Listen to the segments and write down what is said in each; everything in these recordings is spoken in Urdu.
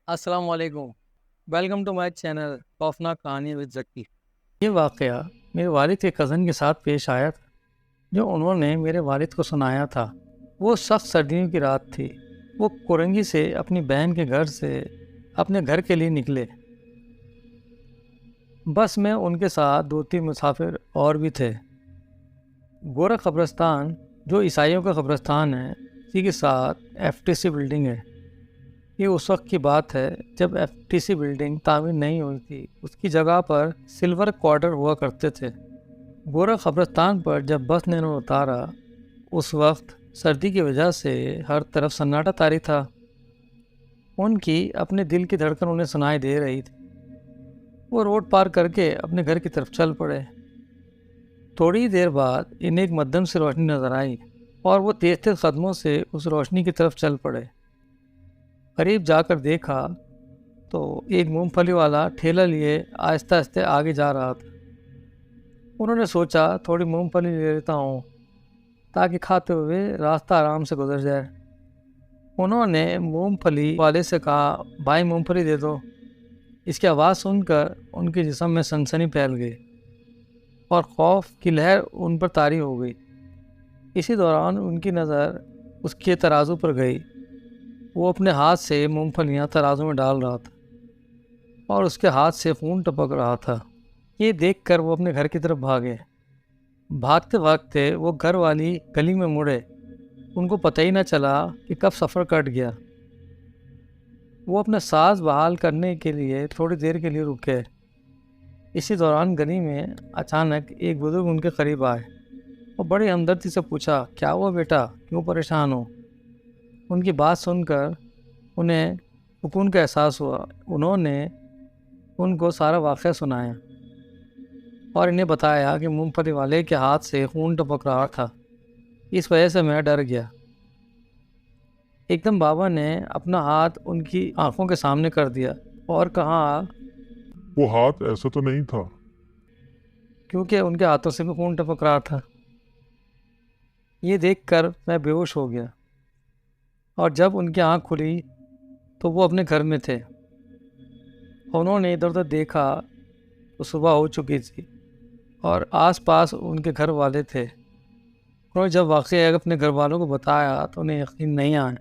السلام علیکم. ویلکم ٹو مائی چینل خوفناک کہانی وذ ذکی. یہ واقعہ میرے والد کے کزن کے ساتھ پیش آیا تھا جو انہوں نے میرے والد کو سنایا تھا. وہ سخت سردیوں کی رات تھی. وہ کورنگی سے اپنی بہن کے گھر سے اپنے گھر کے لیے نکلے. بس میں ان کے ساتھ 2-3 مسافر اور بھی تھے. گورا قبرستان جو عیسائیوں کا قبرستان ہے اسی کے ساتھ FTC بلڈنگ ہے. یہ اس وقت کی بات ہے جب FTC بلڈنگ تعمیر نہیں ہوئی تھی. اس کی جگہ پر سلور کوارٹر ہوا کرتے تھے. گورا قبرستان پر جب بس نے انہیں اتارا اس وقت سردی کی وجہ سے ہر طرف سناٹا طاری تھا. ان کی اپنے دل کی دھڑکن انہیں سنائی دے رہی تھی. وہ روڈ پار کر کے اپنے گھر کی طرف چل پڑے. تھوڑی دیر بعد انہیں ایک مدھم سے روشنی نظر آئی اور وہ تیز تیز قدموں سے اس روشنی کی طرف چل پڑے. قریب جا کر دیکھا تو ایک مونگ پھلی والا ٹھیلا لیے آہستہ آہستہ آگے جا رہا تھا. انہوں نے سوچا تھوڑی مونگ پھلی لے لیتا ہوں تاکہ کھاتے ہوئے راستہ آرام سے گزر جائے. انہوں نے مونگ پھلی والے سے کہا بھائی مونگ پھلی دے دو. اس کی آواز سن کر ان کے جسم میں سنسنی پھیل گئی اور خوف کی لہر ان پر طاری ہو گئی. اسی دوران ان کی نظر اس کے ترازو پر گئی. وہ اپنے ہاتھ سے مونگ پھلیاں ترازو میں ڈال رہا تھا اور اس کے ہاتھ سے خون ٹپک رہا تھا. یہ دیکھ کر وہ اپنے گھر کی طرف بھاگے. بھاگتے بھاگتے وہ گھر والی گلی میں مڑے. ان کو پتہ ہی نہ چلا کہ کب سفر کٹ گیا. وہ اپنا سانس بحال کرنے کے لیے تھوڑی دیر کے لیے رکے. اسی دوران گلی میں اچانک ایک بزرگ ان کے قریب آئے اور بڑی ہمدردی سے پوچھا کیا ہوا بیٹا، کیوں پریشان ہو؟ ان کی بات سن کر انہیں سکون کا احساس ہوا. انہوں نے ان کو سارا واقعہ سنایا اور انہیں بتایا کہ مونگ پھلی والے کے ہاتھ سے خون ٹپک رہا تھا. اس وجہ سے میں ڈر گیا. ایک دم بابا نے اپنا ہاتھ ان کی آنکھوں کے سامنے کر دیا اور کہا وہ ہاتھ ایسا تو نہیں تھا. کیونکہ ان کے ہاتھوں سے بھی خون ٹپک رہا تھا. یہ دیکھ کر میں بے ہوش ہو گیا اور جب ان کی آنکھ کھلی تو وہ اپنے گھر میں تھے. انہوں نے ادھر ادھر دیکھا تو صبح ہو چکی تھی اور آس پاس ان کے گھر والے تھے. انہوں نے جب واقعہ اپنے گھر والوں کو بتایا تو انہیں یقین نہیں آیا.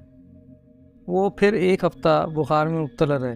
وہ پھر ایک ہفتہ بخار میں مبتلا رہے.